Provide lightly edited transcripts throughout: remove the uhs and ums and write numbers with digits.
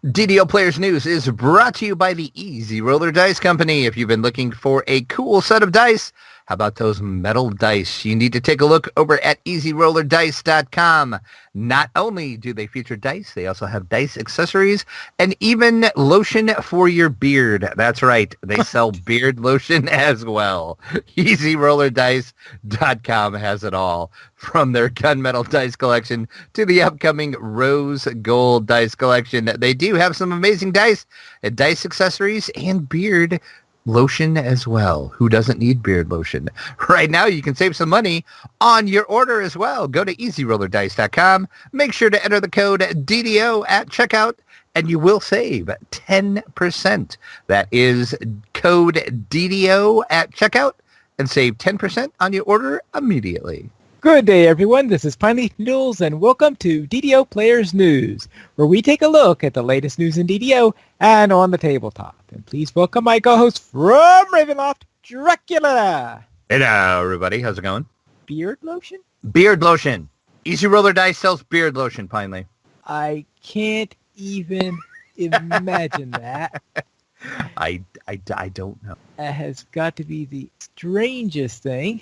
DDO Players News is brought to you by the Easy Roller Dice Company. If you've been looking for a cool set of dice, how about those metal dice? You need to take a look over at EasyRollerDice.com. Not only do they feature dice, they also have dice accessories and even lotion for your beard. That's right. They sell beard lotion as well. EasyRollerDice.com has it all. From their gunmetal dice collection to the upcoming rose gold dice collection. They do have some amazing dice accessories and beard lotion as well. Who doesn't need beard lotion? Right now, you can save some money on your order as well. Go to EasyRollerDice.com. Make sure to enter the code DDO at checkout, and you will save 10%. That is code DDO at checkout, and save 10% on your order immediately. Good day, everyone. This is Pineleaf Noodles, and welcome to DDO Players News, where we take a look at the latest news in DDO and on the tabletop. And please welcome my co-host from Ravenloft, Dracula. Hello, everybody. How's it going? Beard lotion? Beard lotion. Easy Roller Dice sells beard lotion, Pineleaf. I can't even imagine that. I don't know. That has got to be the strangest thing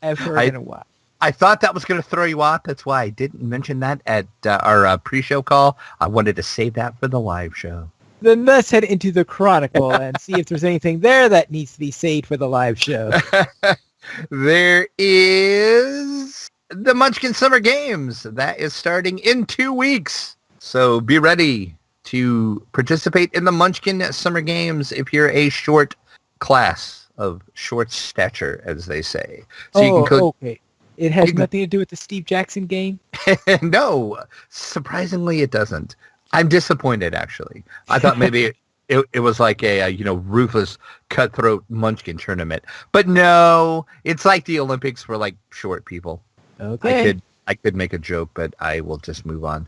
I've heard in a while. I thought that was going to throw you off. That's why I didn't mention that at our pre-show call. I wanted to save that for the live show. Then let's head into the Chronicle and see if there's anything there that needs to be saved for the live show. There is the Munchkin Summer Games. That is starting in 2 weeks. So be ready to participate in the Munchkin Summer Games if you're a short class of short stature, as they say. So Okay. It has nothing to do with the Steve Jackson game? No, surprisingly it doesn't. I'm disappointed, actually. I thought maybe it was like a ruthless cutthroat Munchkin tournament. But no, it's like the Olympics for like short people. Okay. I could make a joke, but I will just move on.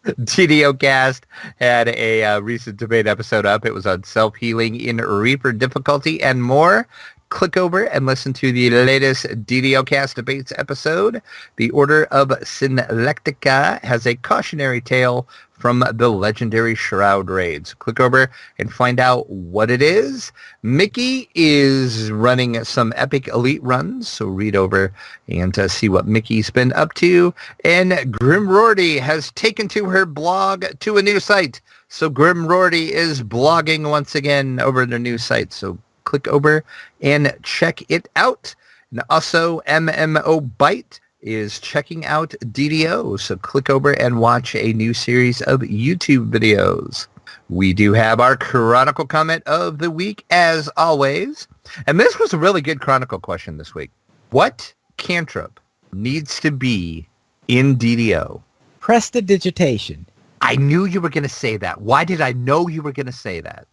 DDO Cast had a recent debate episode up. It was on self-healing in Reaper difficulty and more. Click over and listen to the latest DDO Cast debates episode. The Order of Synlectica has a cautionary tale from the legendary Shroud raids. Click over and find out what it is. Mickey is running some epic elite runs, so read over and see what Mickey's been up to. And Grimrorty has taken to her blog to a new site. So Grimrorty is blogging once again over their new site. So click over and check it out. And also MMO Byte is checking out DDO. So click over and watch a new series of YouTube videos. We do have our Chronicle comment of the week as always. And this was a really good Chronicle question this week. What cantrip needs to be in DDO? Prestidigitation. I knew you were going to say that. Why did I know you were going to say that?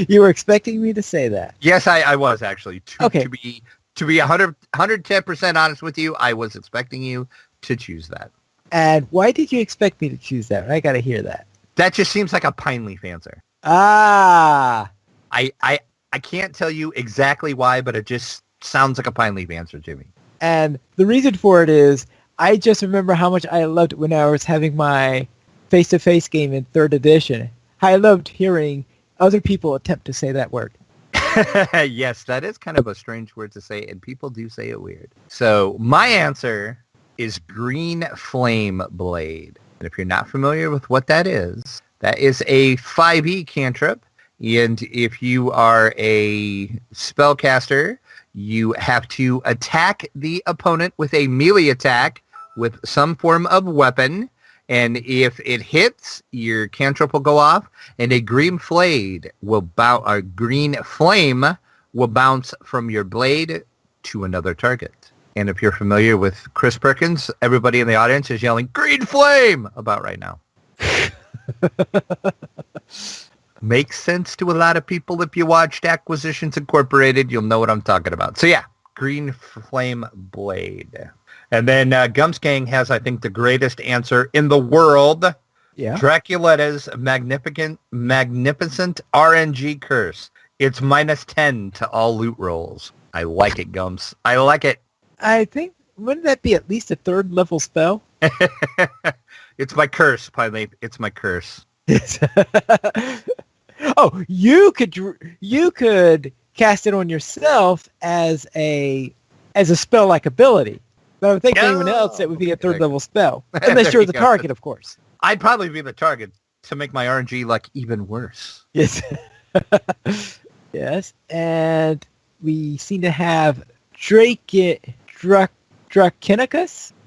You were expecting me to say that? Yes, I was actually. Okay. To be 110% honest with you, I was expecting you to choose that. And why did you expect me to choose that? I got to hear that. That just seems like a Pineleaf answer. Ah. I can't tell you exactly why, but it just sounds like a Pineleaf answer to me. And the reason for it is I just remember how much I loved it when I was having my face-to-face game in 3rd edition. I loved hearing other people attempt to say that word. Yes, that is kind of a strange word to say, and people do say it weird. So my answer is Green Flame Blade. And if you're not familiar with what that is a 5e cantrip. And if you are a spellcaster, you have to attack the opponent with a melee attack with some form of weapon. And if it hits, your cantrip will go off, and a green flame will bounce from your blade to another target. And if you're familiar with Chris Perkins, everybody in the audience is yelling "Green Flame" about right now. Makes sense to a lot of people. If you watched Acquisitions Incorporated, you'll know what I'm talking about. So yeah, Green Flame Blade. And then Gumsgang has, I think, the greatest answer in the world. Yeah. Draculetta's magnificent RNG curse. It's -10 to all loot rolls. I like it, Gums. I like it. I think, wouldn't that be at least a 3rd level spell? It's my curse, Pine Leaf. It's my curse. Oh, you could cast it on yourself as a spell-like ability. But I would think anyone else, it would be a third-level spell. Unless you're the target, of course. I'd probably be the target to make my RNG luck even worse. Yes. Yes, and we seem to have Dracinicus.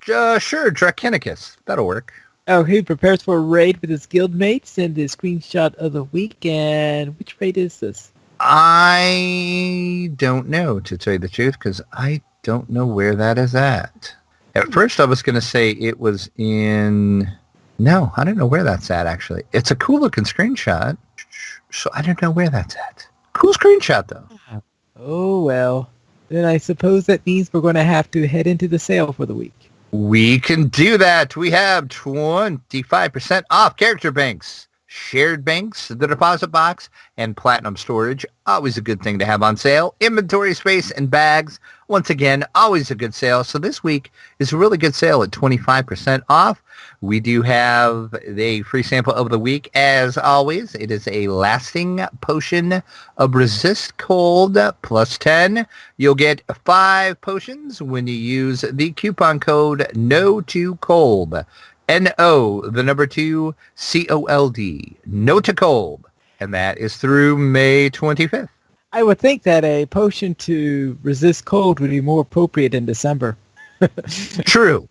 Sure, Dracinicus. That'll work. Oh, who prepares for a raid with his guildmates? Send the screenshot of the week. And which raid is this? I don't know, to tell you the truth, because I don't know where that is at. At first, I was going to say it was in... No, I don't know where that's at, actually. It's a cool-looking screenshot, so I don't know where that's at. Cool screenshot, though. Oh, well. Then I suppose that means we're going to have to head into the sale for the week. We can do that. We have 25% off character banks, shared banks, the deposit box, and platinum storage. Always a good thing to have on sale. Inventory space and bags. Once again, always a good sale. So this week is a really good sale at 25% off. We do have a free sample of the week. As always, it is a lasting potion of resist cold plus 10. You'll get 5 potions when you use the coupon code NO2COLD. N-O, the number 2, C-O-L-D. No to cold. And that is through May 25th. I would think that a potion to resist cold would be more appropriate in December. True.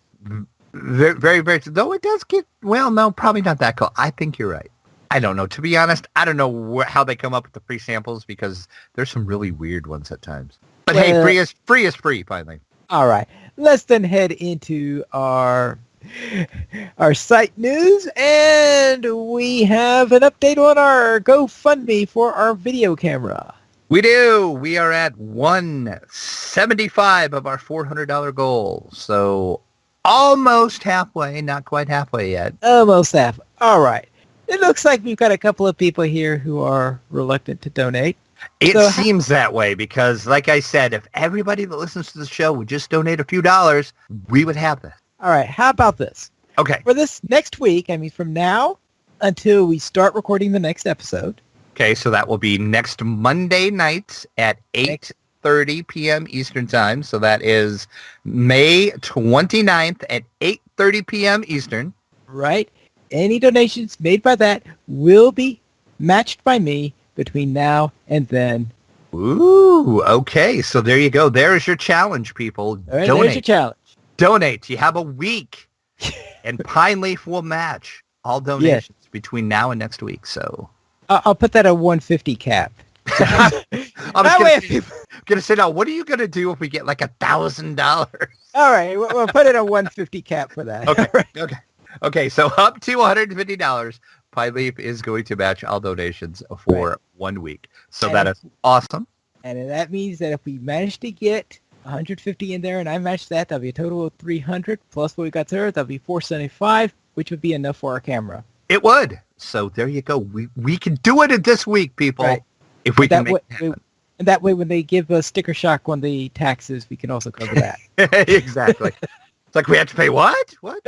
Very, very, very. Though it does get, well, no, probably not that cold. I think you're right. I don't know. To be honest, I don't know how they come up with the free samples because there's some really weird ones at times. But hey, free is free, finally. All right. Let's then head into our site news, and we have an update on our GoFundMe for our video camera. We do. We are at 175 of our $400 goal. So almost halfway, not quite halfway yet. Almost half. All right. It looks like we've got a couple of people here who are reluctant to donate. It seems that way because, like I said, if everybody that listens to the show would just donate a few dollars, we would have this. All right. How about this? Okay. For this next week, I mean, from now until we start recording the next episode. Okay, so that will be next Monday night at 8:30 p.m. Eastern Time. So that is May 29th at 8:30 p.m. Eastern. Right. Any donations made by that will be matched by me between now and then. Ooh, okay. So there you go. There's your challenge, people. Right, donate. there's your challenge. Donate. You have a week. And Pine Leaf will match all donations between now and next week. So I'll put that at 150 cap. I was going to say, now, what are you going to do if we get like $1,000? All right. We'll put it at 150 cap for that. Okay. Right. Okay. So up to $150, Pine Leaf is going to match all donations for 1 week. So that is awesome. And that means that if we manage to get 150 in there and I match that, that'll be a total of 300 plus what we got there. That'll be 475, which would be enough for our camera. It would. So there you go. We can do it this week, people. Right. If we can make it happen. And that way, when they give a sticker shock on the taxes, we can also cover that. Exactly. It's like we have to pay what? What?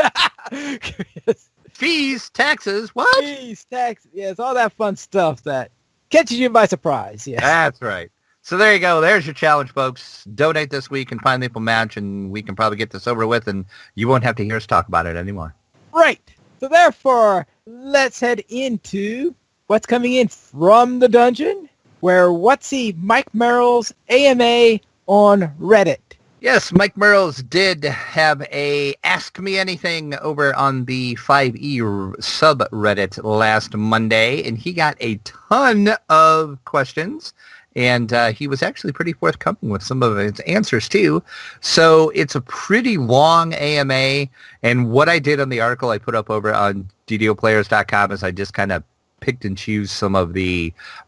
Yes. Fees, taxes, what? Fees, taxes. Yes, all that fun stuff that catches you by surprise. Yes. That's right. So there you go. There's your challenge, folks. Donate this week and Pine Leaf will match, and we can probably get this over with, and you won't have to hear us talk about it anymore. Right. So therefore, let's head into what's coming in from the dungeon, where Mike Merrill's AMA on Reddit. Yes, Mike Merrill's did have a Ask Me Anything over on the 5e subreddit last Monday, and he got a ton of questions. And he was actually pretty forthcoming with some of his answers, too. So it's a pretty long AMA. And what I did on the article I put up over on DDOplayers.com is I just kind of picked and choose some of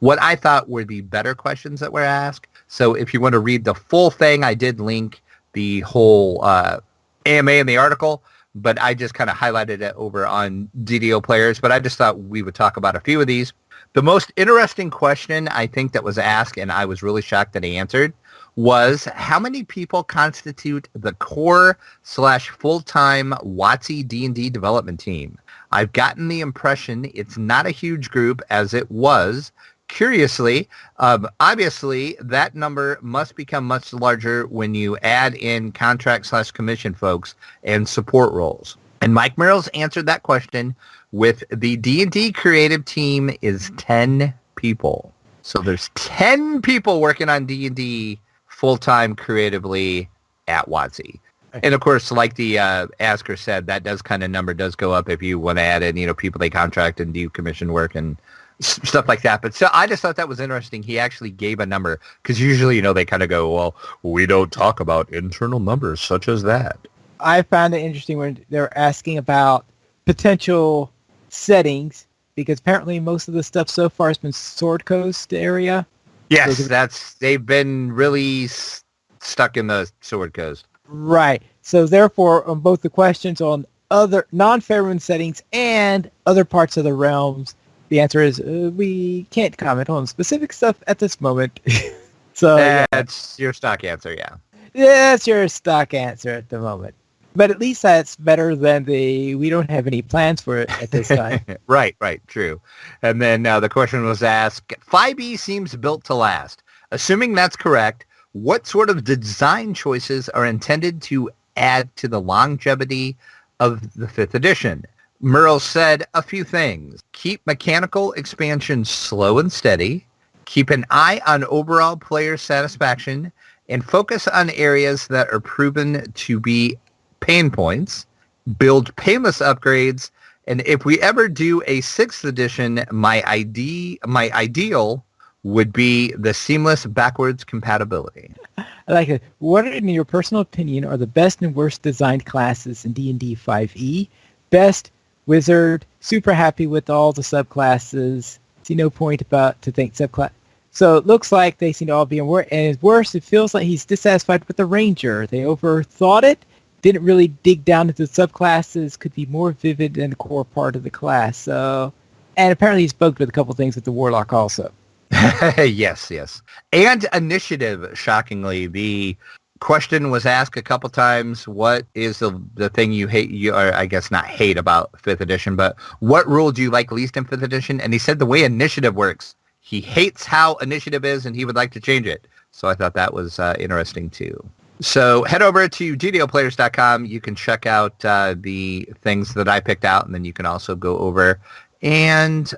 what I thought were the better questions that were asked. So if you want to read the full thing, I did link the whole AMA in the article. But I just kind of highlighted it over on DDO Players. But I just thought we would talk about a few of these. The most interesting question I think that was asked, and I was really shocked that he answered, was how many people constitute the core/full-time WotC D&D development team? I've gotten the impression it's not a huge group as it was. Curiously, obviously, that number must become much larger when you add in contract/commission folks and support roles. And Mike Merrills answered that question with the D&D creative team is 10 people. So there's 10 people working on D&D full-time creatively at WotC. And of course, like the asker said, that does kind of number does go up if you want to add in, people they contract and do commission work and stuff like that. But so I just thought that was interesting. He actually gave a number because usually, they kind of go, well, we don't talk about internal numbers such as that. I found it interesting when they're asking about potential settings because apparently most of the stuff so far has been Sword Coast area. Yes, they've been really stuck in the Sword Coast. Right. So therefore, on both the questions on other non-Faerun settings and other parts of the realms, the answer is we can't comment on specific stuff at this moment. So that's your stock answer, yeah. That's your stock answer at the moment. But at least that's better than we don't have any plans for it at this time. Right, true. And then the question was asked, 5e seems built to last. Assuming that's correct, what sort of design choices are intended to add to the longevity of the 5th edition? Merle said a few things. Keep mechanical expansion slow and steady. Keep an eye on overall player satisfaction and focus on areas that are proven to be pain points. Build painless upgrades. And if we ever do a 6th edition, my ideal would be the seamless backwards compatibility. I like it. What, in your personal opinion, are the best and worst designed classes in D&D 5e? Best, wizard, super happy with all the subclasses. See no point to think subclass. So it looks like they seem to all be in worse. And worse, it feels like he's dissatisfied with the ranger. They overthought it. Didn't really dig down into the subclasses. Could be more vivid than the core part of the class. So, and apparently he's bugged with a couple things with the warlock also. Yes. And initiative, shockingly. The question was asked a couple times, what is the thing you hate, or I guess not hate about 5th edition, but what rule do you like least in 5th edition? And he said the way initiative works. He hates how initiative is, and he would like to change it. So I thought that was interesting, too. So head over to ddoplayers.com. You can check out the things that I picked out, and then you can also go over and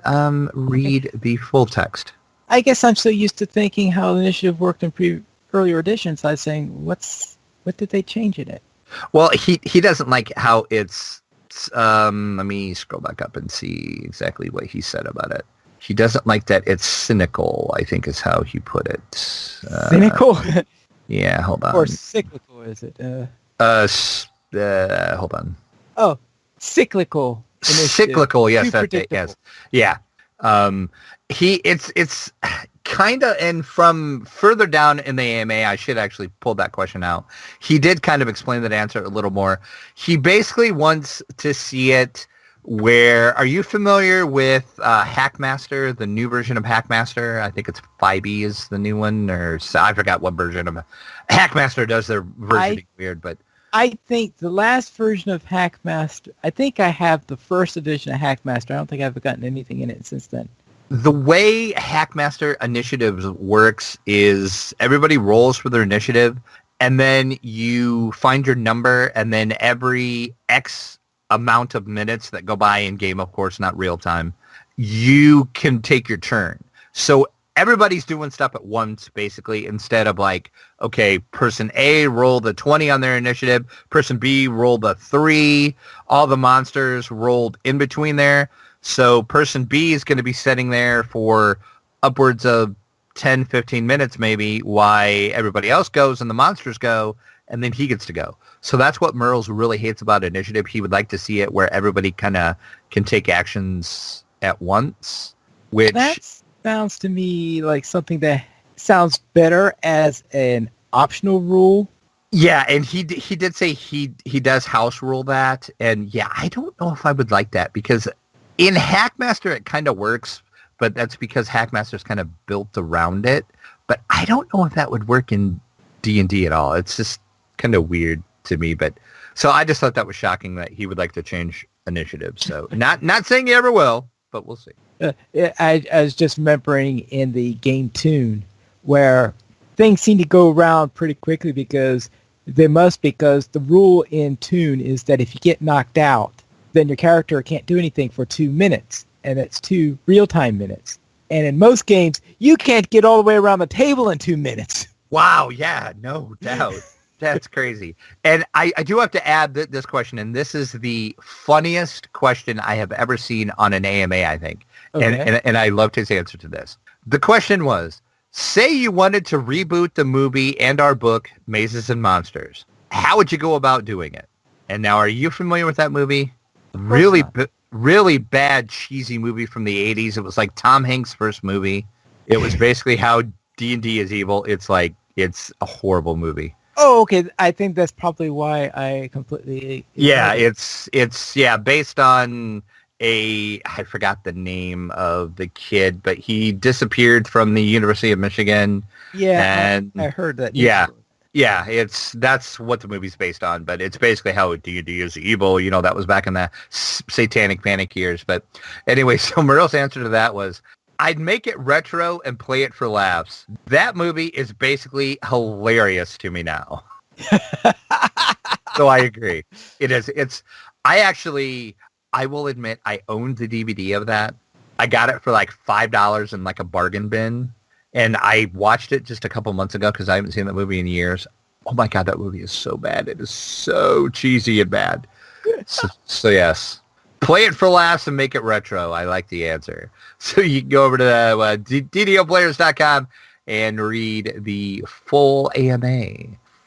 read the full text. I guess I'm so used to thinking how initiative worked in earlier editions. I was saying, what did they change in it? Well, he doesn't like how it's. Let me scroll back up and see exactly what he said about it. He doesn't like that it's cynical, I think is how he put it. Cynical? Yeah, hold on. Or cyclical, is it? Hold on. Oh, cyclical. Initiative. Cyclical, yes, that's it, yes. Yeah. It's kind of, and from further down in the AMA, I should actually pull that question out. He did kind of explain that answer a little more. He basically wants to see it where, are you familiar with Hackmaster, the new version of Hackmaster? I think it's 5e is the new one, or I forgot what version of Hackmaster does their versioning weird, but I think the last version of Hackmaster, I think I have the first edition of Hackmaster. I don't think I've gotten anything in it since then. The way Hackmaster Initiatives works is everybody rolls for their initiative, and then you find your number, and then every X amount of minutes that go by in game, of course, not real time, you can take your turn. So everybody's doing stuff at once, basically, instead of like, okay, person A rolled a 20 on their initiative, person B rolled a 3, all the monsters rolled in between there. So person B is going to be sitting there for upwards of 10, 15 minutes maybe, while everybody else goes and the monsters go, and then he gets to go. So that's what Merles really hates about initiative. He would like to see it where everybody kind of can take actions at once, which... That sounds to me like something that sounds better as an optional rule. Yeah, and he did say he does house rule that, and yeah, I don't know if I would like that, because in Hackmaster it kind of works, but that's because Hackmaster's kind of built around it. But I don't know if that would work in D&D at all. It's just kind of weird to me. But so I just thought that was shocking that he would like to change initiative. So not saying you ever will, but we'll see. I was just remembering in the game Tune where things seem to go around pretty quickly because the rule in Tune is that if you get knocked out, then your character can't do anything for 2 minutes, and it's 2 real-time minutes. And in most games, you can't get all the way around the table in 2 minutes. Wow, yeah, no doubt. That's crazy. And I do have to add this question, and this is the funniest question I have ever seen on an AMA, I think. Okay. And I loved his answer to this. The question was, say you wanted to reboot the movie and our book, Mazes and Monsters. How would you go about doing it? And now, are you familiar with that movie? Really bad, cheesy movie from the 80s. It was like Tom Hanks' first movie. It was basically how D&D is evil. It's a horrible movie. Oh, okay. I think that's probably why I completely... Yeah, it's based on I forgot the name of the kid, but he disappeared from the University of Michigan. Yeah, and I heard that. Yeah. Yeah, that's what the movie's based on, but it's basically how D&D is evil. You know, that was back in the satanic panic years. But anyway, so Muriel's answer to that was, I'd make it retro and play it for laughs. That movie is basically hilarious to me now. So I agree. It is. I will admit, I owned the DVD of that. I got it for like $5 in like a bargain bin. And I watched it just a couple months ago because I haven't seen that movie in years. Oh my God, that movie is so bad. It is so cheesy and bad. So yes. Play it for laughs and make it retro. I like the answer. So you can go over to DDOplayers.com and read the full AMA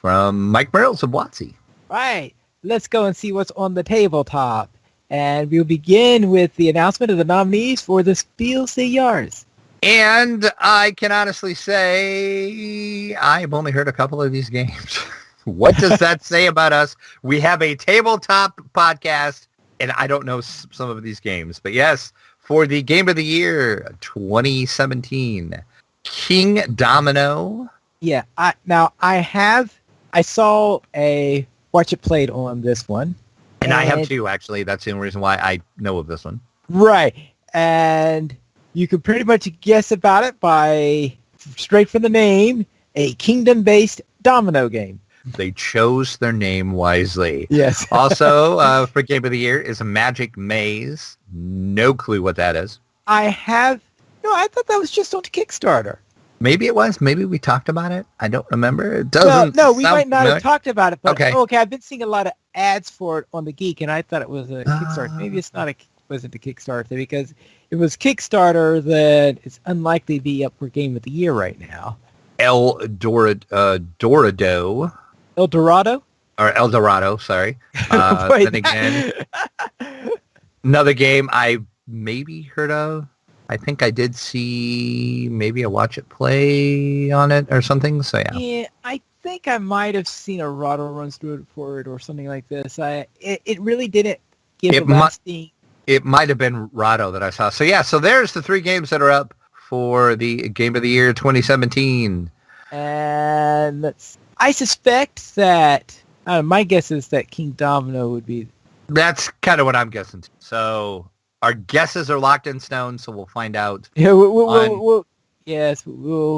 from Mike Merrills of WotC. Right. Let's go and see what's on the tabletop. And we'll begin with the announcement of the nominees for the Spiel des Jahres. And I can honestly say I've only heard a couple of these games. What does that say about us? We have a tabletop podcast, and I don't know some of these games. But yes, for the Game of the Year 2017, King Domino. Yeah, I saw a Watch It Played on this one. And I have too, actually. That's the only reason why I know of this one. Right. And you can pretty much guess about it by, straight from the name, a kingdom-based domino game. They chose their name wisely. Yes. Also, for Game of the Year is a Magic Maze. No clue what that is. I thought that was just on Kickstarter. Maybe it was. Maybe we talked about it. I don't remember. It doesn't. No, we might not have talked about it. But okay, I've been seeing a lot of ads for it on the Geek, and I thought it was a Kickstarter. Maybe it's not wasn't a Kickstarter thing, because it was Kickstarter that it's unlikely to be up for Game of the Year right now. El Dorado. Sorry. Then again, another game I maybe heard of. I think I did see maybe a Watch It Play on it or something. So yeah. Yeah, I think I might have seen a Rahdo runs through it for it or something like this. It really didn't give a lasting. It might have been Rahdo that I saw. So yeah, so there's the 3 games that are up for the Game of the Year 2017. And I suspect that my guess is that King Domino would be. That's kind of what I'm guessing. So our guesses are locked in stone, so we'll find out. Yeah, we'll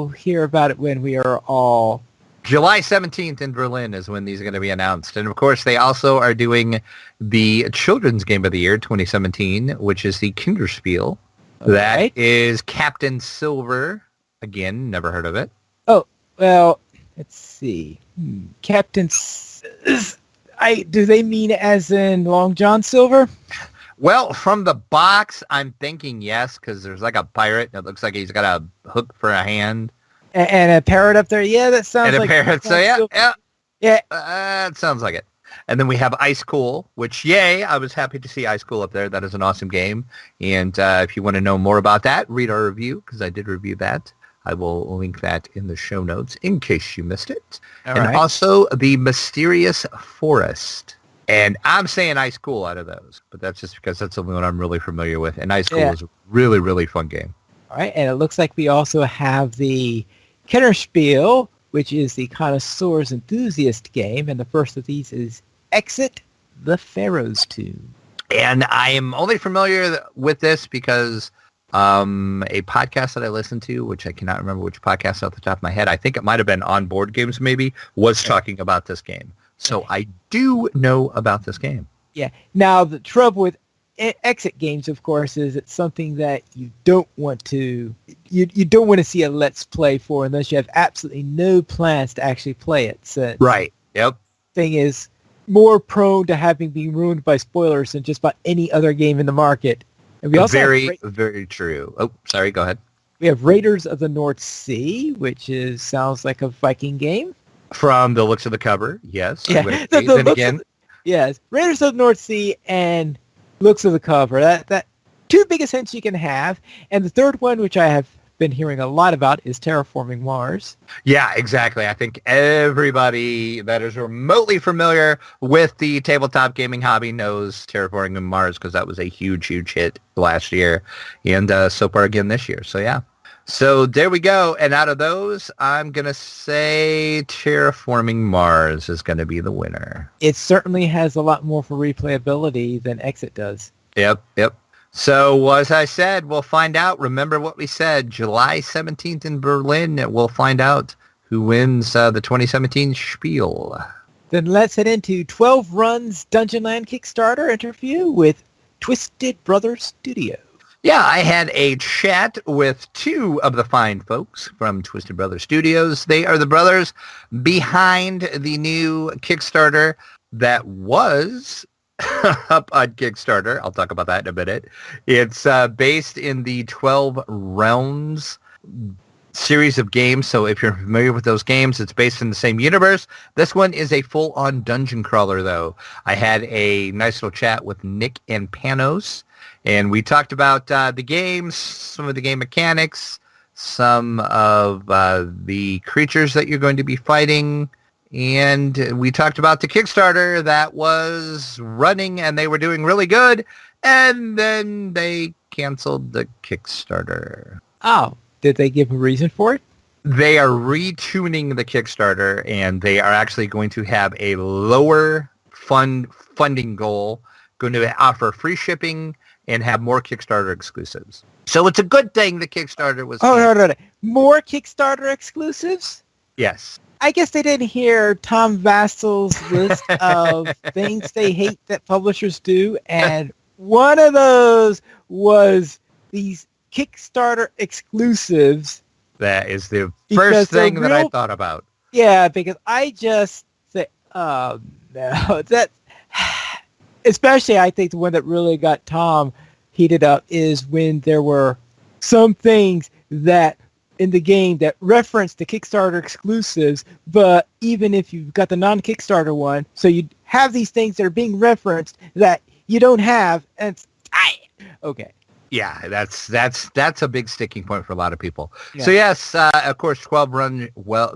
hear about it when we are all. July 17th in Berlin is when these are going to be announced. And of course, they also are doing the Children's Game of the Year 2017, which is the Kinderspiel. Okay. That is Captain Silver. Again, never heard of it. Oh, well, let's see. Captain... do they mean as in Long John Silver? Well, from the box, I'm thinking yes, because there's like a pirate. It looks like he's got a hook for a hand. And a parrot up there. Yeah, that sounds like... And a parrot, so yeah. Yeah. It sounds like it. And then we have Ice Cool, which, yay, I was happy to see Ice Cool up there. That is an awesome game. And if you want to know more about that, read our review, because I did review that. I will link that in the show notes in case you missed it. Also, The Mysterious Forest. And I'm saying Ice Cool out of those, but that's just because that's the only one I'm really familiar with. And Ice Cool is a really, really fun game. All right, and it looks like we also have the Kennerspiel, which is the Connoisseur's Enthusiast game, and the first of these is Exit the Pharaoh's Tomb. And I am only familiar with this because a podcast that I listened to, which I cannot remember which podcast off the top of my head, I think it might have been On Board Games maybe, was talking about this game. So I do know about this game. Yeah. Now, the trouble with exit games, of course, is it's something that you don't want to see a let's play for unless you have absolutely no plans to actually play it. So Right. Yep. Thing is more prone to having been ruined by spoilers than just about any other game in the market. And we also very true. Oh, sorry. Go ahead. We have Raiders of the North Sea, which sounds like a Viking game. From the looks of the cover, yes. Yeah. Again. Yes, Raiders of the North Sea and looks of the cover. That two biggest hints you can have. And the third one, which I have been hearing a lot about, is Terraforming Mars. Yeah, exactly. I think everybody that is remotely familiar with the tabletop gaming hobby knows Terraforming Mars because that was a huge, huge hit last year and so far again this year. So, yeah. So there we go. And out of those, I'm going to say Terraforming Mars is going to be the winner. It certainly has a lot more for replayability than Exit does. Yep. So as I said, we'll find out. Remember what we said, July 17th in Berlin. We'll find out who wins the 2017 Spiel. Then let's head into 12 Runs Dungeonland Kickstarter interview with Twisted Brothers Studio. Yeah, I had a chat with two of the fine folks from Twisted Brothers Studios. They are the brothers behind the new Kickstarter that was up on Kickstarter. I'll talk about that in a minute. It's based in the 12 Realms series of games. So if you're familiar with those games, it's based in the same universe. This one is a full-on dungeon crawler, though. I had a nice little chat with Nick and Panos. And we talked about the games, some of the game mechanics, some of the creatures that you're going to be fighting. And we talked about the Kickstarter that was running and they were doing really good. And then they canceled the Kickstarter. Oh, did they give a reason for it? They are retuning the Kickstarter and they are actually going to have a lower funding goal, going to offer free shipping, and have more Kickstarter exclusives. So it's a good thing the Kickstarter was... Oh, no. More Kickstarter exclusives? Yes. I guess they didn't hear Tom Vassel's list of things they hate that publishers do, and one of those was these Kickstarter exclusives. That is the first thing that I thought about. Yeah, because I just say, oh, no, that... Especially, I think the one that really got Tom heated up is when there were some things that in the game that reference the Kickstarter exclusives, but even if you've got the non-Kickstarter one, so you have these things that are being referenced that you don't have, and okay. Yeah, that's a big sticking point for a lot of people. Yeah. So yes, of course, 12 Run. Well,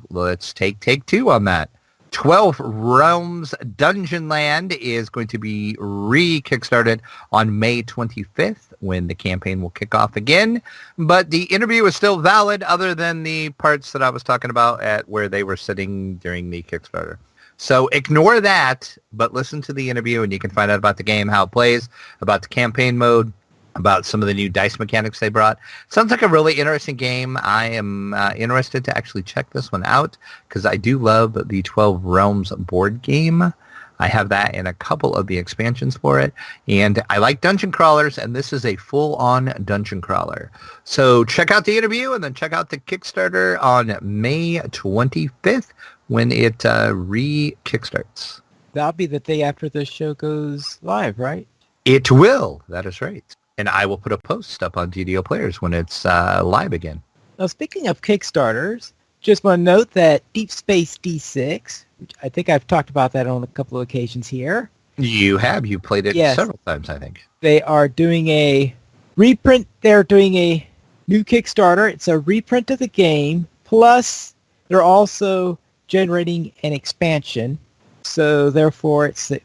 let's take two on that. 12 Realms Dungeonland is going to be re-kickstarted on May 25th when the campaign will kick off again. But the interview is still valid other than the parts that I was talking about at where they were sitting during the Kickstarter. So ignore that, but listen to the interview and you can find out about the game, how it plays, about the campaign mode, about some of the new dice mechanics they brought. Sounds like a really interesting game. I am interested to actually check this one out because I do love the 12 Realms board game. I have that in a couple of the expansions for it. And I like dungeon crawlers, and this is a full-on dungeon crawler. So check out the interview and then check out the Kickstarter on May 25th when it re-kickstarts. That'll be the day after the show goes live, right? It will. That is right. And I will put a post up on DDO Players when it's live again. Now, speaking of Kickstarters, just want to note that Deep Space D6, which I think I've talked about that on a couple of occasions here. You have. You played it several times, I think. They are doing a reprint. They're doing a new Kickstarter. It's a reprint of the game. Plus, they're also generating an expansion. So therefore, it's a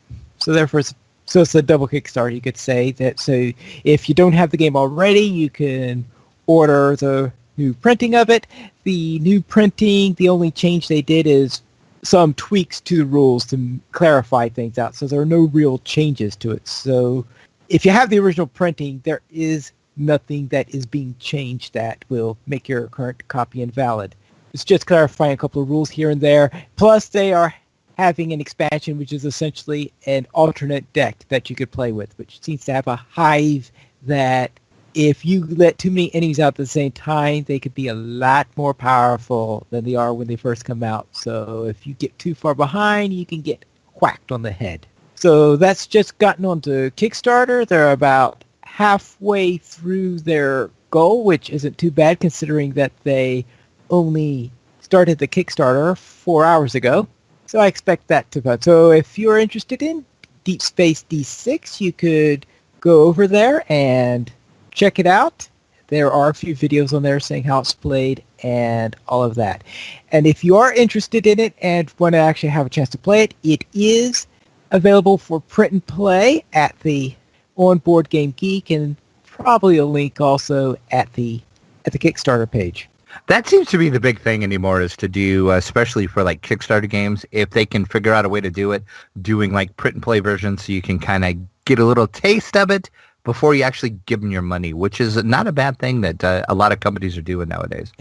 double Kickstarter, you could say. That so if you don't have the game already, you can order the new printing of it. The new printing, the only change they did is some tweaks to the rules to clarify things out. So there are no real changes to it. So if you have the original printing, there is nothing that is being changed that will make your current copy invalid. It's just clarifying a couple of rules here and there. Plus, they are having an expansion, which is essentially an alternate deck that you could play with, which seems to have a hive that if you let too many enemies out at the same time, they could be a lot more powerful than they are when they first come out. So if you get too far behind, you can get whacked on the head. So that's just gotten onto Kickstarter. They're about halfway through their goal, which isn't too bad considering that they only started the Kickstarter 4 hours ago. So I expect that to go. So if you're interested in Deep Space D6, you could go over there and check it out. There are a few videos on there saying how it's played and all of that. And if you are interested in it and want to actually have a chance to play it, it is available for print and play at the on Board Game Geek, and probably a link also at the Kickstarter page. That seems to be the big thing anymore, is to do, especially for like Kickstarter games, if they can figure out a way to do it, doing like print and play versions so you can kind of get a little taste of it before you actually give them your money, which is not a bad thing that a lot of companies are doing nowadays.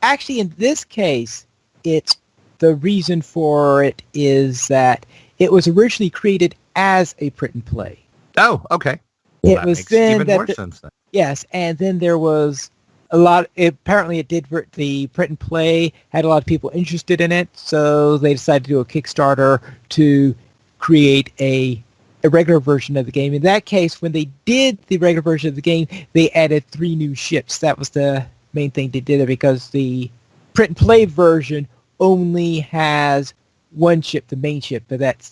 Actually, in this case, it's the reason for it is that it was originally created as a print and play. Oh, okay. Well, it was then even that more sense then. Yes, and then there was a lot. Apparently, it did the print and play had a lot of people interested in it, so they decided to do a Kickstarter to create a regular version of the game. In that case, when they did the regular version of the game, they added 3 new ships. That was the main thing they did it, because the print and play version only has one ship, the main ship, but that's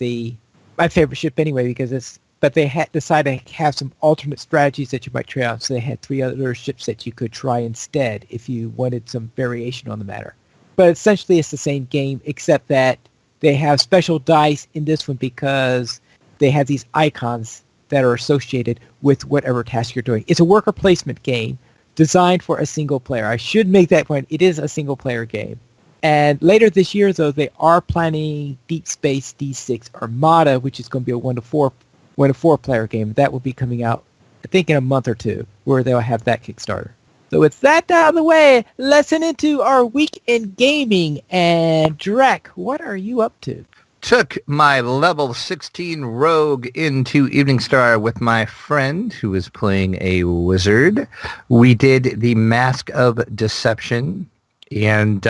my favorite ship anyway, because but they had decided to have some alternate strategies that you might try out. So they had 3 other ships that you could try instead if you wanted some variation on the matter. But essentially it's the same game, except that they have special dice in this one because they have these icons that are associated with whatever task you're doing. It's a worker placement game designed for a single player. I should make that point. It is a single player game. And later this year, though, they are planning Deep Space D6 Armada, which is going to be a 1 to 4 player game. That will be coming out, I think, in a month or two, where they'll have that Kickstarter. So with that out of the way, let's get into our week in gaming. And Drac, what are you up to? Took my level 16 rogue into Evening Star with my friend who is playing a wizard. We did the Mask of Deception. And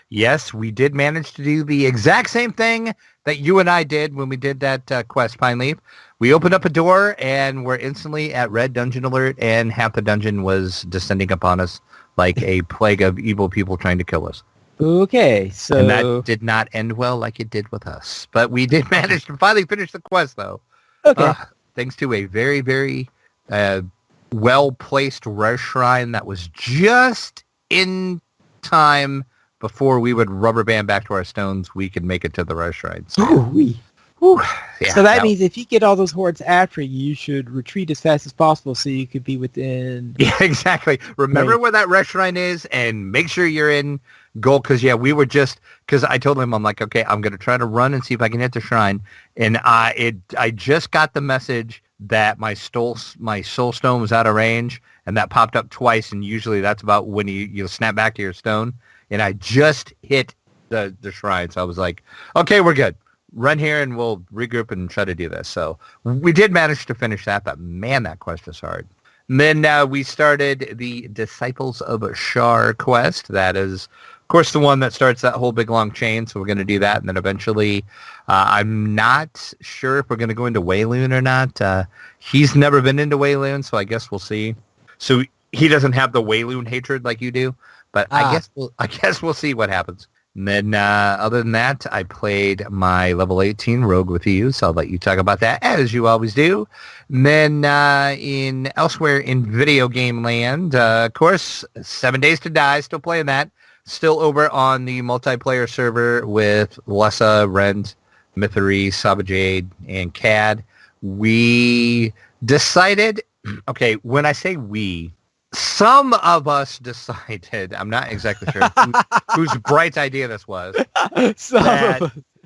yes, we did manage to do the exact same thing that you and I did when we did that quest, Pine Leaf. We opened up a door and we're instantly at red dungeon alert, and half the dungeon was descending upon us like a plague of evil people trying to kill us. Okay, so... And that did not end well like it did with us. But we did manage to finally finish the quest, though. Okay. Thanks to a very, very well-placed rare shrine that was just in time before we would rubber band back to our stones, we could make it to the rare shrine. So, yeah, so that means if you get all those hordes after you, you should retreat as fast as possible so you could be within... Yeah, exactly. Remember where that rare shrine is and make sure you're in goal, because, yeah, we were just... Because I told him, I'm like, okay, I'm going to try to run and see if I can hit the shrine. And I just got the message that my soul stone was out of range, and that popped up twice, and usually that's about when you snap back to your stone. And I just hit the shrine, so I was like, okay, we're good. Run here and we'll regroup and try to do this. So we did manage to finish that, but man, that quest is hard. And then we started the Disciples of Shar quest. That is, of course, the one that starts that whole big long chain. So we're going to do that. And then eventually, I'm not sure if we're going to go into Wayloon or not. He's never been into Wayloon, so I guess we'll see. So he doesn't have the Wayloon hatred like you do, but I guess we'll see what happens. And then other than that, I played my level 18 rogue with you, so I'll let you talk about that, as you always do. And then elsewhere in video game land, of course, 7 Days to Die, still playing that. Still over on the multiplayer server with Lessa, Rent, Mythery, Sabajade, and Cad. We decided, okay, when I say we... Some of us decided, I'm not exactly sure whose bright idea this was,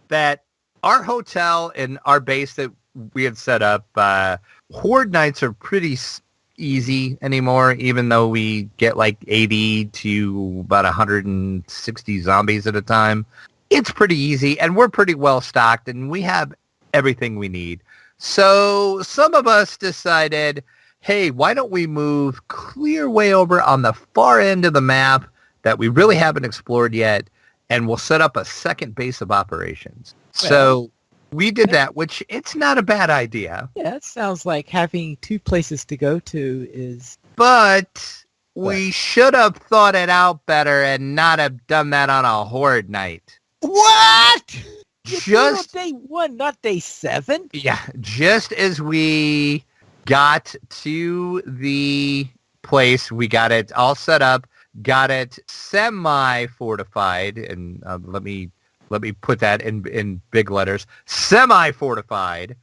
that our hotel and our base that we had set up, horde nights are pretty easy anymore, even though we get like 80 to about 160 zombies at a time. It's pretty easy, and we're pretty well stocked, and we have everything we need. So some of us decided, hey, why don't we move clear way over on the far end of the map that we really haven't explored yet, and we'll set up a second base of operations. Well, so we did that, which it's not a bad idea. Yeah, it sounds like having two places to go to is... But we should have thought it out better and not have done that on a horde night. What? Just day 1, not day 7? Yeah, just as we got to the place, we got it all set up, got it semi-fortified, and let me put that in big letters, semi-fortified.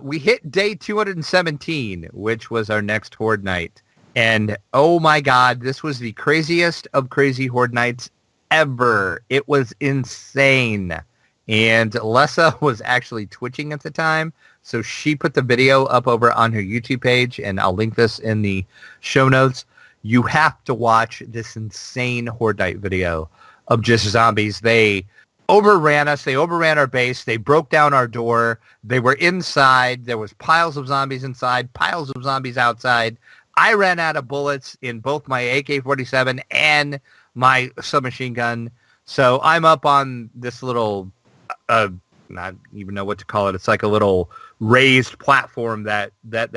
We hit day 217, which was our next horde night. And oh my God, this was the craziest of crazy horde nights ever. It was insane. And Lessa was actually twitching at the time, so she put the video up over on her YouTube page, and I'll link this in the show notes. You have to watch this insane horde night video of just zombies. They overran us. They overran our base. They broke down our door. They were inside. There was piles of zombies inside, piles of zombies outside. I ran out of bullets in both my AK-47 and my submachine gun. So I'm up on this little, not even know what to call it. It's like a little raised platform that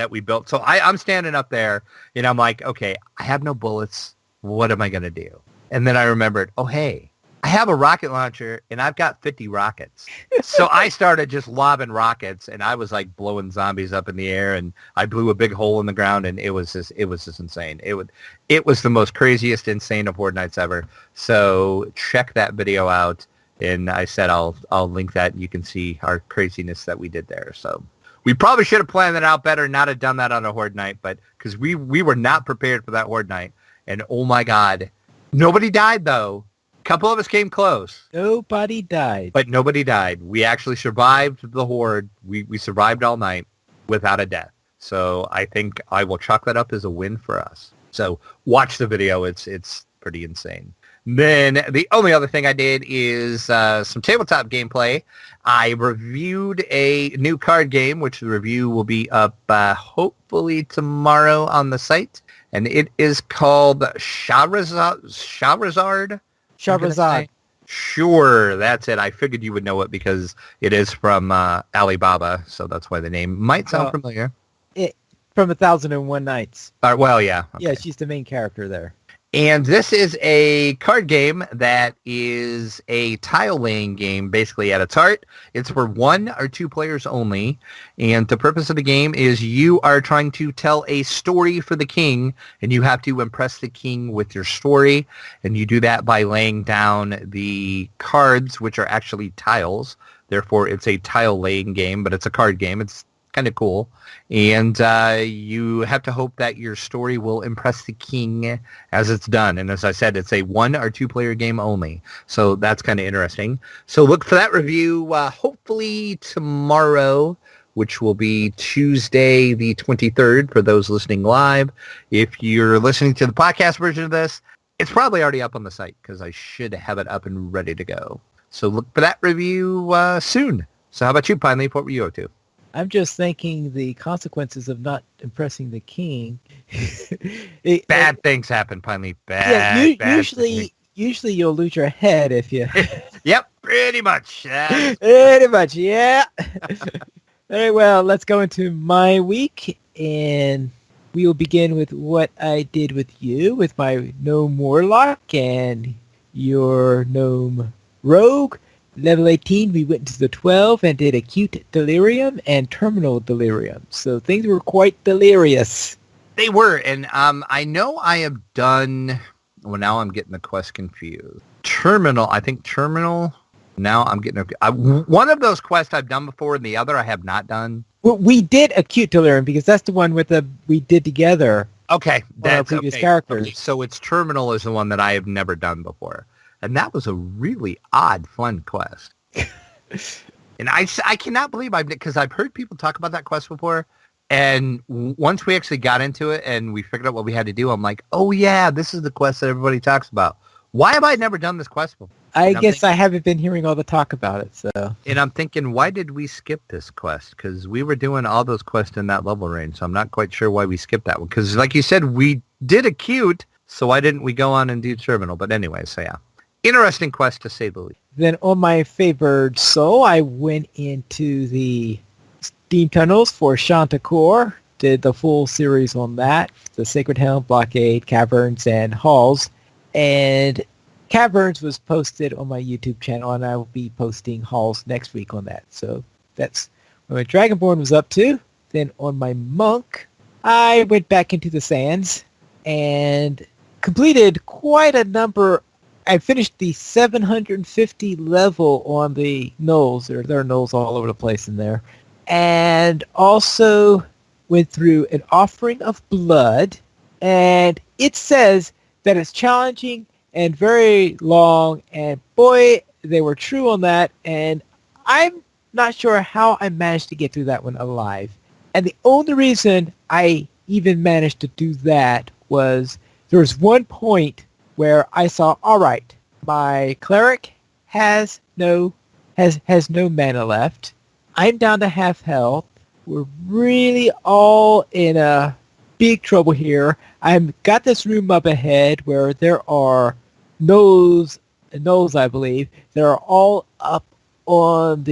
we built. So I'm standing up there, and I'm like, okay, I have no bullets. What am I going to do? And then I remembered, oh, hey, I have a rocket launcher, and I've got 50 rockets. So I started just lobbing rockets, and I was like blowing zombies up in the air, and I blew a big hole in the ground, and it was just insane. It was the most craziest, insane of horde nights ever. So check that video out. And I said I'll link that, and you can see our craziness that we did there. So we probably should have planned that out better, not have done that on a horde night, but because we were not prepared for that horde night. And oh my God, nobody died though. A couple of us came close. Nobody died. But nobody died. We actually survived the horde. We survived all night without a death. So I think I will chalk that up as a win for us. So watch the video. It's pretty insane. Then the only other thing I did is some tabletop gameplay. I reviewed a new card game, which the review will be up hopefully tomorrow on the site. And it is called Shahrazad. Sure, that's it. I figured you would know it because it is from Alibaba, so that's why the name might sound familiar. From 1001 Nights. Well, yeah. Okay. Yeah, she's the main character there. And this is a card game that is a tile-laying game, basically, at its heart. It's for 1 or 2 players only. And the purpose of the game is you are trying to tell a story for the king, and you have to impress the king with your story. And you do that by laying down the cards, which are actually tiles. Therefore, it's a tile-laying game, but it's a card game. It's kind of cool. And you have to hope that your story will impress the king as it's done. And as I said, it's a 1 or 2 player game only. So that's kind of interesting. So look for that review hopefully tomorrow, which will be Tuesday the 23rd for those listening live. If you're listening to the podcast version of this, it's probably already up on the site because I should have it up and ready to go. So look for that review soon. So how about you, Pine Leaf? What were you up to? I'm just thinking the consequences of not impressing the king. Bad things happen, Pine Leaf. Bad usually you'll lose your head if you... Yep, pretty much. Pretty much, yeah. Very well, let's go into my week, and we will begin with what I did with you, with my gnome warlock and your gnome rogue. Level 18, we went into the 12 and did acute delirium and terminal delirium. So things were quite delirious. They were, and I know I have done... Well, now I'm getting the quest confused. Terminal, now I'm getting... one of those quests I've done before, and the other I have not done. Well, we did acute delirium, because that's the one we did together. Okay. That's our previous characters. Okay, so it's terminal is the one that I have never done before. And that was a really odd, fun quest. And I cannot believe because I've heard people talk about that quest before. And once we actually got into it and we figured out what we had to do, I'm like, oh, yeah, this is the quest that everybody talks about. Why have I never done this quest before? I guess I haven't been hearing all the talk about it. So. And I'm thinking, why did we skip this quest? Because we were doing all those quests in that level range. So I'm not quite sure why we skipped that one. Because like you said, we did acute. So why didn't we go on and do terminal? But anyway, so yeah. Interesting quest to say the least. Then on my favored soul, I went into the steam tunnels for Chanticleer. Did the full series on that. The Sacred Helm, Blockade, Caverns, and Halls. And Caverns was posted on my YouTube channel, and I will be posting Halls next week on that. So that's what my Dragonborn was up to. Then on my Monk, I went back into the Sands and completed quite a number. I finished the 750 level on the Knolls. There are Knolls all over the place in there. And also went through an Offering of Blood. And it says that it's challenging and very long, and boy, they were true on that, and I'm not sure how I managed to get through that one alive. And the only reason I even managed to do that was there was one point where I saw, all right, my cleric has no mana left. I'm down to half health. We're really all in a big trouble here. I've got this room up ahead where there are Knolls, I believe. They're all up on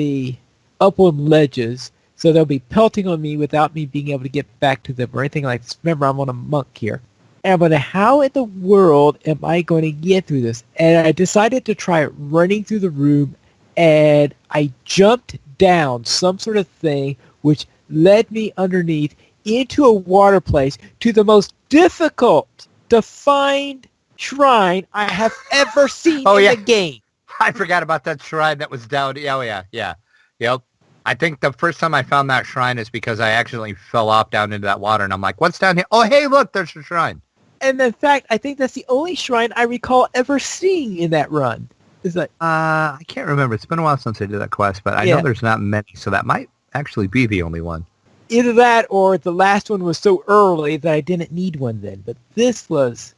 ledges, so they'll be pelting on me without me being able to get back to them or anything like this. Remember, I'm on a monk here. And I'm wondering, how in the world am I going to get through this? And I decided to try running through the room, and I jumped down some sort of thing which led me underneath into a water place to the most difficult to find shrine I have ever seen in the game. I forgot about that shrine that was down. Oh, yeah. Yep. I think the first time I found that shrine is because I accidentally fell off down into that water, and I'm like, what's down here? Oh, hey, look, there's a shrine. And in fact, I think that's the only shrine I recall ever seeing in that run. Is that? I can't remember. It's been a while since I did that quest, but I know there's not many, so that might actually be the only one. Either that or the last one was so early that I didn't need one then. But this was...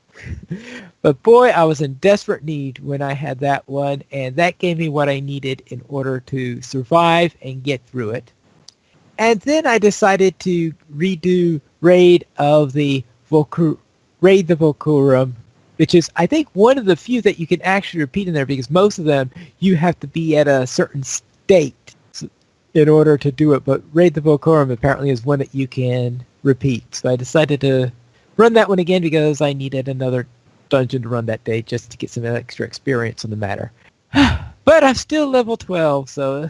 But boy, I was in desperate need when I had that one, and that gave me what I needed in order to survive and get through it. And then I decided to redo Raid the Volcurum, which is, I think, one of the few that you can actually repeat in there, because most of them you have to be at a certain state in order to do it. But Raid the Volcurum apparently is one that you can repeat. So I decided to run that one again because I needed another dungeon to run that day just to get some extra experience on the matter. But I'm still level 12, so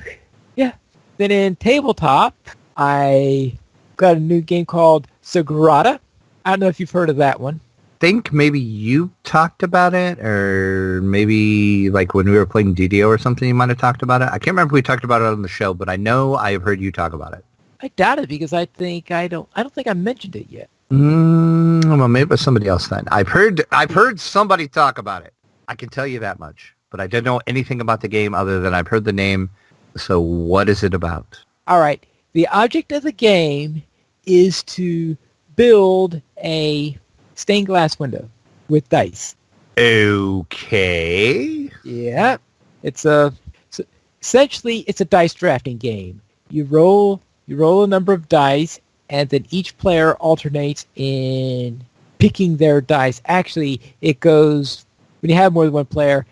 yeah. Then in tabletop, I got a new game called Sagrada. I don't know if you've heard of that one. Think maybe you talked about it, or maybe like when we were playing DDO or something, you might have talked about it. I can't remember if we talked about it on the show, but I know I've heard you talk about it. I doubt it because I don't think I mentioned it yet. Well, maybe it was somebody else then. I've heard somebody talk about it. I can tell you that much, but I didn't know anything about the game other than I've heard the name. So what is it about? All right. The object of the game is to build a stained glass window with dice. Okay. Yeah. Essentially it's a dice drafting game. You roll a number of dice, and then each player alternates in picking their dice. Actually, it goes, when you have more than one player,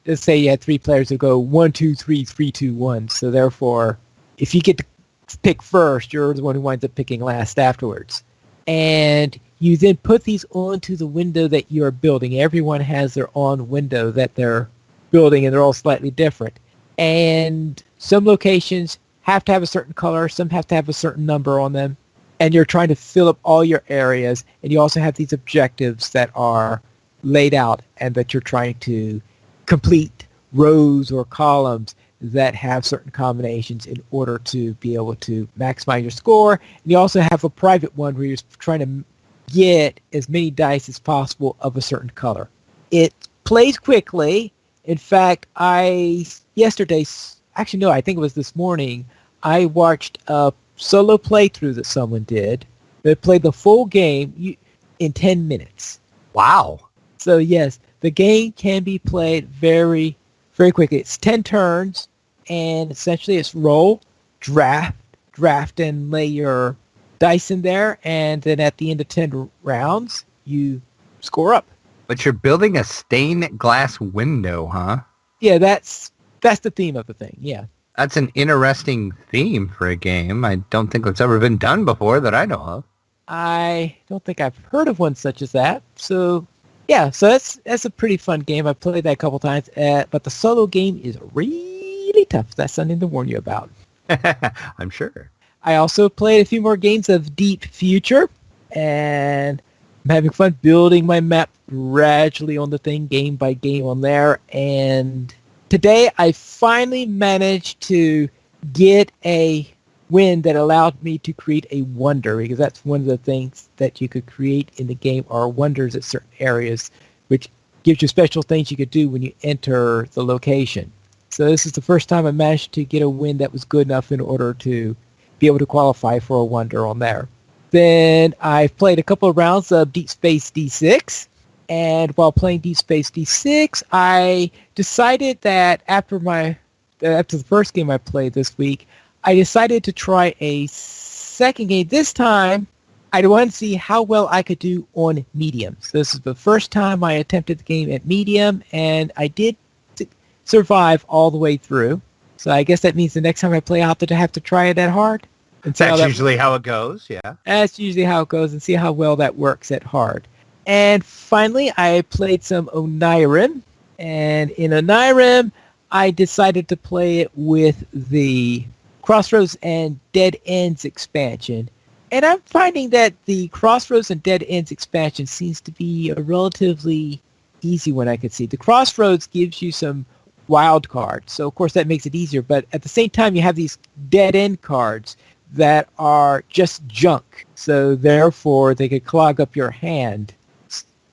let's say you had 3 players, it'll go 1, 2, 3, 3, 2, 1. So therefore, if you get to pick first, you're the one who winds up picking last afterwards. And you then put these onto the window that you're building. Everyone has their own window that they're building, and they're all slightly different. And some locations have to have a certain color, some have to have a certain number on them, and you're trying to fill up all your areas, and you also have these objectives that are laid out and that you're trying to complete rows or columns that have certain combinations in order to be able to maximize your score. And you also have a private one where you're trying to get as many dice as possible of a certain color. It plays quickly. In fact, I yesterday actually no, I think it was this morning, I watched a solo playthrough that someone did. They played the full game in 10 minutes. Wow. So yes, the game can be played very, very quickly. It's 10 turns, and essentially it's roll, draft, and lay your dice in there, and then at the end of 10 rounds, you score up. But you're building a stained glass window, huh? Yeah, that's the theme of the thing, yeah. That's an interesting theme for a game. I don't think it's ever been done before that I know of. I don't think I've heard of one such as that. So, yeah, so that's a pretty fun game. I've played that a couple times, but the solo game is really tough. That's something to warn you about. I'm sure. I also played a few more games of Deep Future, and I'm having fun building my map gradually on the thing, game by game on there. And today I finally managed to get a win that allowed me to create a wonder, because that's one of the things that you could create in the game are wonders at certain areas, which gives you special things you could do when you enter the location. So this is the first time I managed to get a win that was good enough in order to be able to qualify for a wonder on there. Then I've played a couple of rounds of Deep Space D6, and while playing Deep Space D6, I decided that after the first game I played this week, I decided to try a second game. This time, I wanted to see how well I could do on medium. So this is the first time I attempted the game at medium, and I did survive all the way through. So I guess that means the next time I play, I'll have to try it at hard. That's usually how it goes, yeah. That's usually how it goes, and see how well that works at hard. And finally, I played some Onirim, and in Onirim, I decided to play it with the Crossroads and Dead Ends expansion. And I'm finding that the Crossroads and Dead Ends expansion seems to be a relatively easy one, I could see. The Crossroads gives you some wild cards, so of course that makes it easier, but at the same time you have these dead end cards that are just junk, so therefore they could clog up your hand.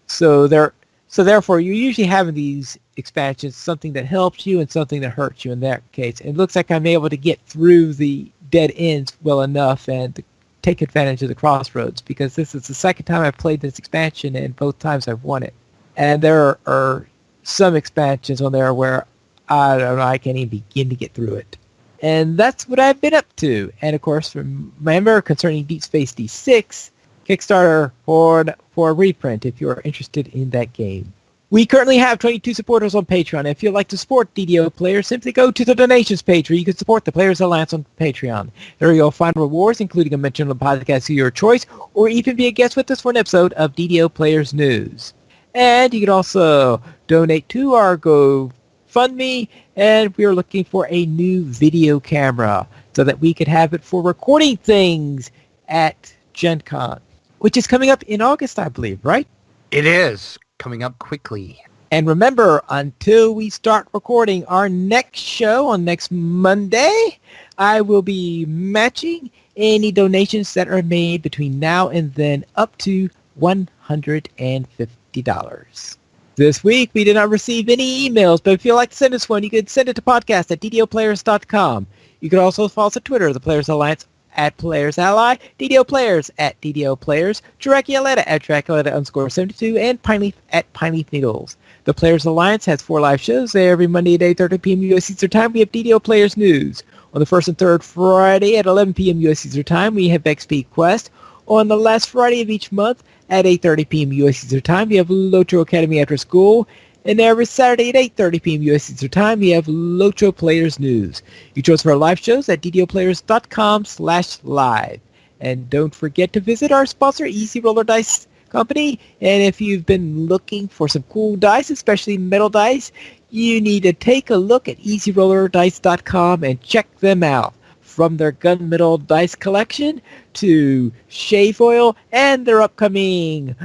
So therefore you're usually having these expansions, something that helps you and something that hurts you in that case. It looks like I'm able to get through the dead ends well enough and to take advantage of the Crossroads, because this is the second time I've played this expansion and both times I've won it. And there are some expansions on there where I don't know, I can't even begin to get through it. And that's what I've been up to. And of course, remember, concerning Deep Space D6, Kickstarter for a reprint if you're interested in that game. We currently have 22 supporters on Patreon. If you'd like to support DDO players, simply go to the donations page where you can support the Players Alliance on Patreon. There you'll find rewards, including a mention on the podcast of your choice, or even be a guest with us for an episode of DDO Players News. And you can also donate to our GoFundMe, and we are looking for a new video camera so that we could have it for recording things at Gen Con, which is coming up in August, I believe, right? It is coming up quickly. And remember, until we start recording our next show on next Monday, I will be matching any donations that are made between now and then up to $150. This week, we did not receive any emails, but if you'd like to send us one, you can send it to podcast@ddoplayers.com. You can also follow us on Twitter, the Players Alliance, @PlayersAlly, DDO Players, @DDO Players, Draculetta, @Draculetta_72, and Pineleaf, @Pineleaf Needles. The Players Alliance has 4 live shows there every Monday at 8:30 p.m. U.S. Eastern Time. We have DDO Players News. On the first and third Friday at 11 p.m. U.S. Eastern Time, we have XP Quest. On the last Friday of each month at 8:30 p.m. U.S. Eastern Time, we have Locho Academy After School. And every Saturday at 8:30 p.m. U.S. Eastern Time, we have Locho Players News. You join us for our live shows at ddoplayers.com/live. And don't forget to visit our sponsor, Easy Roller Dice Company. And if you've been looking for some cool dice, especially metal dice, you need to take a look at easyrollerdice.com and check them out. From their gunmetal dice collection to shave oil and their upcoming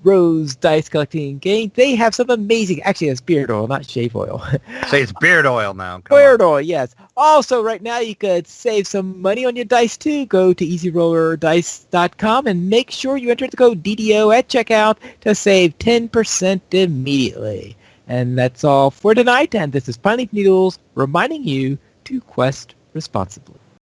Rose dice collecting game, they have some amazing, actually it's beard oil, not shave oil. Say it's beard oil now. Beard oil, yes. Also, right now you could save some money on your dice too. Go to easyrollerdice.com and make sure you enter the code DDO at checkout to save 10% immediately. And that's all for tonight, and this is Pineleaf Needles reminding you to quest responsibly.